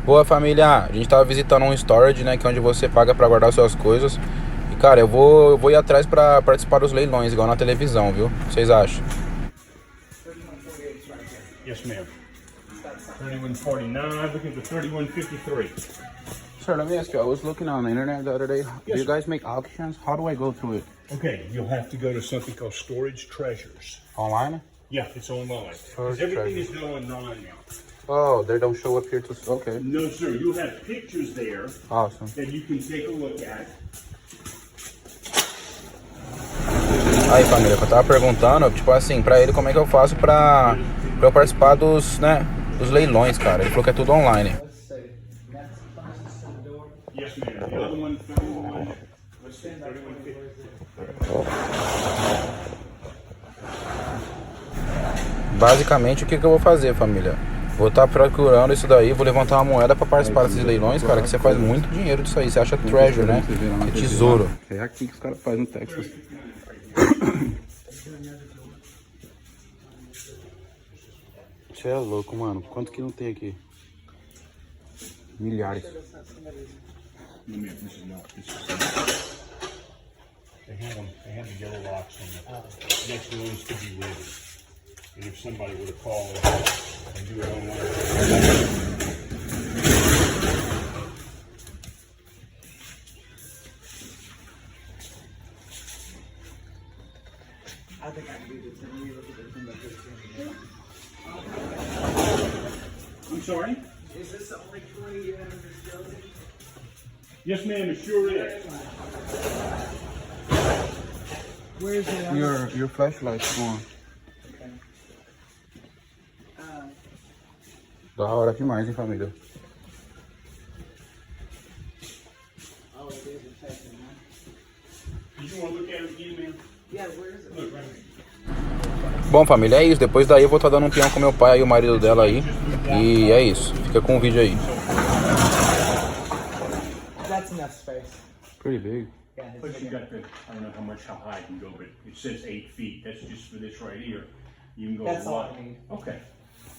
Boa, família, a gente tava visitando um storage, né, que é onde você paga pra guardar suas coisas. E, cara, eu vou ir atrás pra participar dos leilões, igual na televisão, viu? O que vocês acham? Yes, ma'am. 3149, looking for 3153. Sir, let me ask you, I was looking on the internet the other day. Do you guys make auctions? How do I go through it? Okay, you'll have to go to something called Storage Treasures. Online? Yeah, it's online. Storage Everything Treasures. is done online now. Oh, they don't show up here to... Okay. No, sir. You'll have pictures there Awesome. that you can take a look at. Aí, família, eu tava perguntando, tipo assim, pra ele como é que eu faço pra eu participar dos, né, dos leilões, cara. Ele falou que é tudo online. Yes, ma'am. The other one, 31. Let's see, 3150. Basicamente, o que eu vou fazer, família? Vou estar procurando isso daí, vou levantar uma moeda pra participar desses leilões, cara, que você faz muito dinheiro disso aí. Você acha treasure, né? É tesouro. É aqui que os caras fazem no Texas. Você é louco, mano. Quanto que não tem aqui? Milhares. No, ma'am, this is not. This is they have the yellow locks on the next ones to be ready. And if somebody were to call and do it online. I think I can do this. Let me look at the thing like this. I'm sorry? Is this the only 20 you have in this building? Yes, ma'am, it sure is. Where's the Your flashlight's on. Okay. Da hora demais, hein, família? Oh, it is a section, huh? Did you want to look at it again, ma'am? Yeah, where is it? Look right here. Bom, família, é isso. Depois daí eu vou estar dando um peão com meu pai e o marido dela aí. E é isso. Fica com o vídeo aí. That's enough space. Pretty big. Yeah, it's But you big. got the, I don't know how high it can go, but it says 8 feet. That's just for this right here. You can go That's all wide. I need. Okay.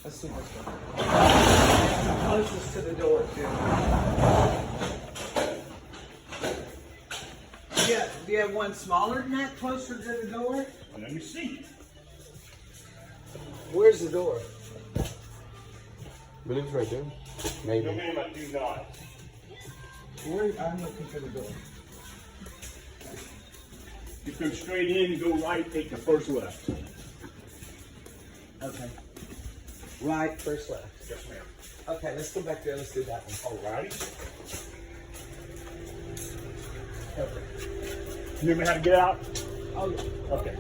Let's see what's going on. Closest to the door, too. Yeah, do you have one smaller than that, closer to the door? Well, let me see. Where's the door? I believe it's right there. Maybe. No, ma'am, I do not. Where? I'm looking for the door. You come straight in, go right, take the first left. Okay. Right, first left. Yes, ma'am. Okay, let's go back there. Let's do that one. Alrighty. Okay. You remember how to get out? Oh, yeah. Okay.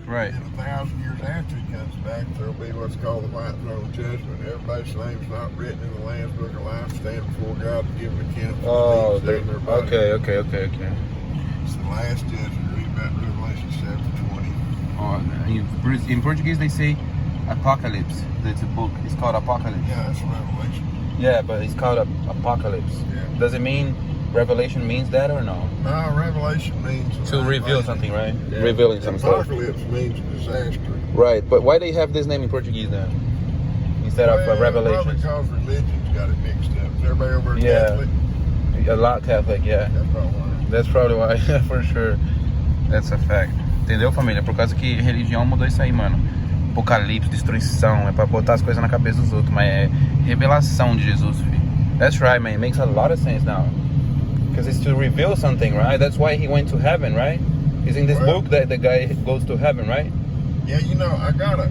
Right. 1,000 years after he comes back, there'll be what's called the white throne judgment. Everybody's name's not written in the Lamb's Book of Life, stand before God to give an account for Oh, the deeds done in their body. okay. It's the last judgment. Read about Revelation chapter 20. Oh, in Portuguese they say Apocalypse. It's a book. It's called Apocalypse. Yeah, that's Revelation. Yeah, but it's called Apocalypse. Yeah. Does it mean Revelation means that or no? No, Revelation means To reveal revelation. something, right? Yeah. Revealing some stuff. Apocalypse means disaster. Right, but why do they have this name in Portuguese then? Instead of Well, Revelation? Probably because religion's got it mixed up. Is everybody over Yeah. Catholic? A lot Catholic, yeah. That's probably why. That's probably why, for sure. That's a fact. Entendeu, família? Por causa que religião mudou isso aí, mano. Apocalipse, destruição, é pra botar as coisas na cabeça dos outros, mas é revelação de Jesus, filho. That's right, man. It makes a lot of sense now. Because it's to reveal something, right? That's why he went to heaven, right? It's in this Well- book that the guy goes to heaven, right? Yeah, you know, there's a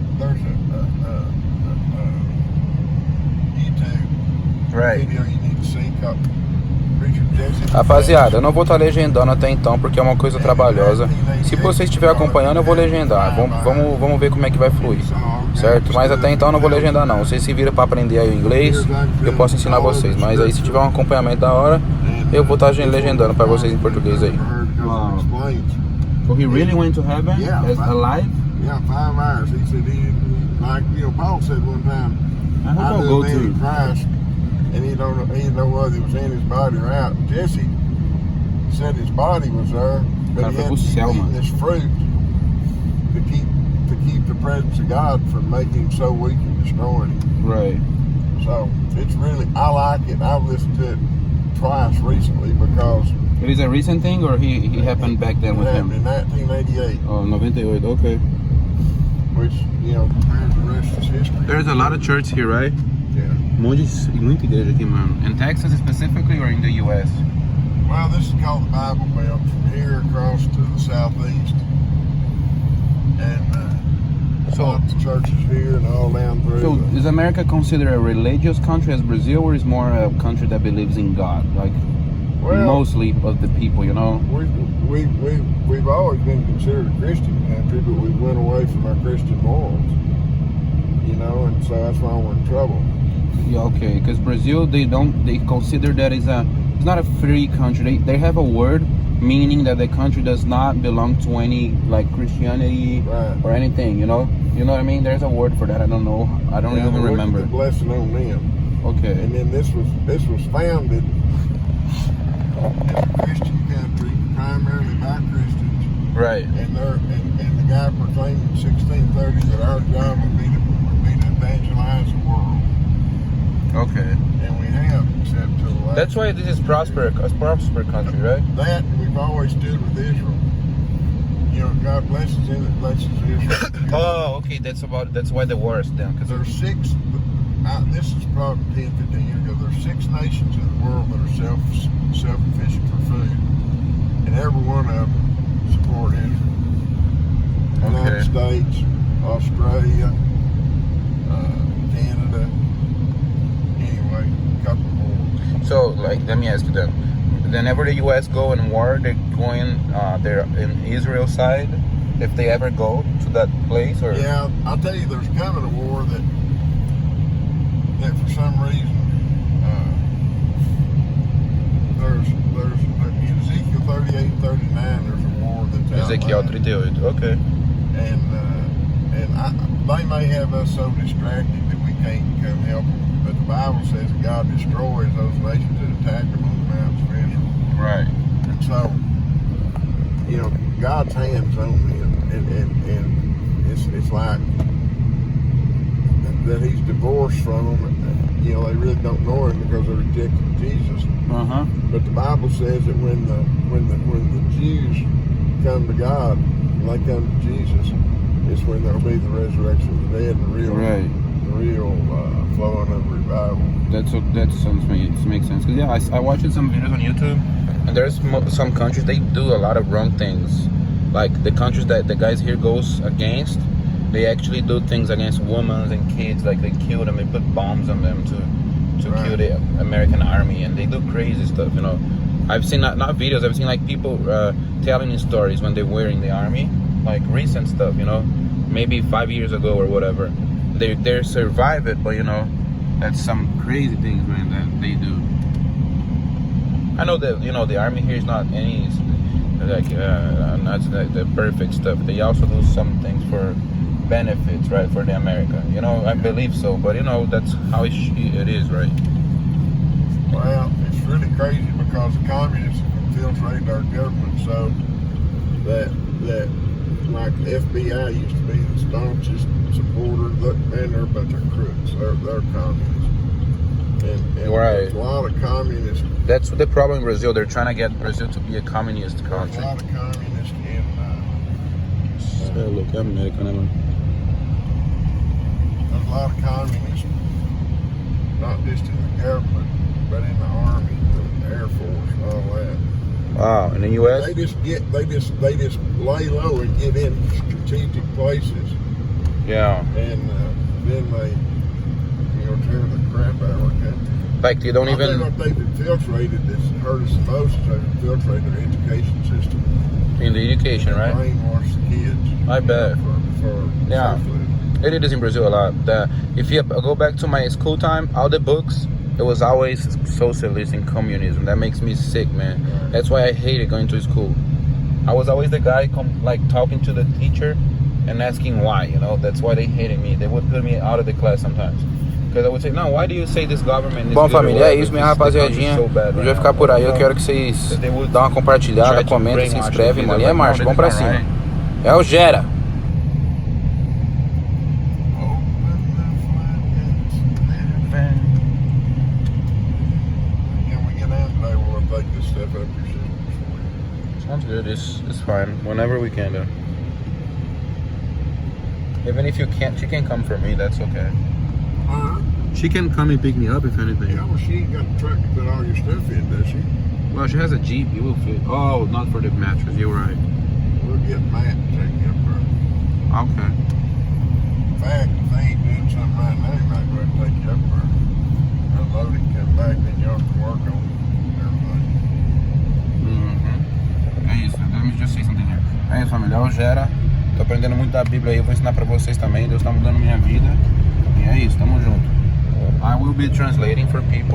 YouTube Right. video you need to see called Richard Jesse. Rapaziada, eu não vou estar legendando até então porque é uma coisa trabalhosa. Se você estiver acompanhando, eu vou legendar. Vamos ver como é que vai fluir, certo? Mas até então eu não vou legendar não. Vocês se viram para aprender aí o inglês, eu posso ensinar vocês. Mas aí se tiver um acompanhamento da hora, eu vou estar legendando para vocês em português aí. So he really went to heaven as alive? Yeah, 5 hours. He said like Paul said one time, I hope I I'll do go believe in to. Christ, and he didn't know whether it was in his body or out. Jesse said his body was there, but he had to keep eating this fruit to keep the presence of God from making him so weak and destroying him. Right. So It's really, I like it. I've listened to it twice recently because It is a recent thing, or he happened back then it with happened him? in 1988, Oh, 98, okay. which, you know, compared to the rest is history. There's a lot of church here, right? Yeah. Muita igreja aqui, mano. In Texas specifically, or in the US? Well, this is called the Bible Belt, from here across to the southeast. And So- lots of churches here and all down through. So is America considered a religious country as Brazil, or is more a country that believes in God? Like Well- mostly of the people, you know? We've always been considered a Christian country, but we went away from our Christian morals. You know, and so that's why we're in trouble. Yeah, okay. Because Brazil, they consider that it's not a free country. They have a word meaning that the country does not belong to any like Christianity Right. or anything. You know what I mean? There's a word for that. I don't know. I don't Yeah, even look at remember. the blessing on them. Okay. And then this was founded as a Christian country, primarily by Christians, Right. and the guy proclaimed in 1630 that our job would be to evangelize the world, Okay. and we have, except to the last. That's why this is a prosperous country, right? That we've always stood with Israel. You know, God blesses him that blesses Israel. Oh, okay. That's why the war is down. Cause There's six. This is probably 10, 15 years ago. There's 6 nations in the world that are self-sufficient for food, and every one of them support Israel. United States, Australia, Canada. Anyway, a couple more. So, like, let me ask you then. Whenever the U.S. go in war, they're in Israel side. If they ever go to that place, or Yeah, I'll tell you, there's coming a war that for some reason there's in Ezekiel 38 and 39 there's a war that's Ezequiel outlined. 38. Okay. And they may have us so distracted that we can't come help them. But the Bible says that God destroys those nations that attack them on the mountains of Israel. Right. And so, you know, God's hands on them, and it's like that He's divorced from them. You know, they really don't know Him because they rejected Jesus. But the Bible says that when the Jews come to God, and they come to Jesus, it's when there'll be the resurrection of the dead and the real flowing of revival. That sounds makes sense. Cause yeah, I watched some videos on YouTube, and there's some countries they do a lot of wrong things. Like the countries that the guys here goes against, they actually do things against women and kids. Like they kill them, they put bombs on them to kill the American army, and they do crazy stuff. You know, I've seen not videos. I've seen like people telling stories when they were in the army, like recent stuff. You know, maybe 5 years ago or whatever. They survive it, but you know, that's some crazy things, man, that they do. I know that, you know, the army here is not any not the perfect stuff. They also do some things for benefits, right, for the America. You know, I believe so, but you know, that's how it is, right? Well, it's really crazy because the communists infiltrated our government so that like the FBI used to be the staunchest supporter, and they're a bunch of crooks. They're communists. And Right. there's a lot of communists. That's the problem in Brazil. They're trying to get Brazil to be a communist There's a country. lot of communists in. Look, I'm American, There's a lot of communists, not just in the government, but in the army, the Air Force, all that. Wow, in the U.S. They just lay low and get in strategic places, Yeah, and then they, you know, tear the crap out of our country. like they don't I think even what they've infiltrated that's hurt us the most is they've infiltrated our education system. in the education, right? Brainwash the kids. I bet. For Yeah. socialism. It is in Brazil a lot. If you go back to my school time, all the books, it was always socialist and communism. That makes me sick, man. That's why I hated going to school. I was always the guy talking to the teacher and asking why, you know. That's why they hated me. They would put me out of the class sometimes. Because I would say, no, why do you say this government is Bom, good família, é isso, minha rapaziadinha. A gente vai ficar por aí. Eu quero que vocês dão uma compartilhada, comenta, se inscreve, mano. E é marcha, vamos pra cima. É o Gera. stuff up your sisters for you. Sounds good. It's fine. Whenever we can do. Even if you can't, she can come for me. That's okay. She can come and pick me up if anything. Yeah, well, she ain't got the truck to put all your stuff in, does she? Well, she has a Jeep. You will fit. Oh, not for the mattress. You're right. We'll get Matt to take you up there. Okay. In fact, if they ain't doing something right now, he might go ahead and take you up there. Unload it, come back, then y'all can work on everything. É isso. Let me just say something here. É isso, família. Eu, Gera. Tô aprendendo muito da Bíblia aí. Eu vou ensinar pra vocês também. Deus tá mudando minha vida. E é isso. Tamo junto. I will be translating for people.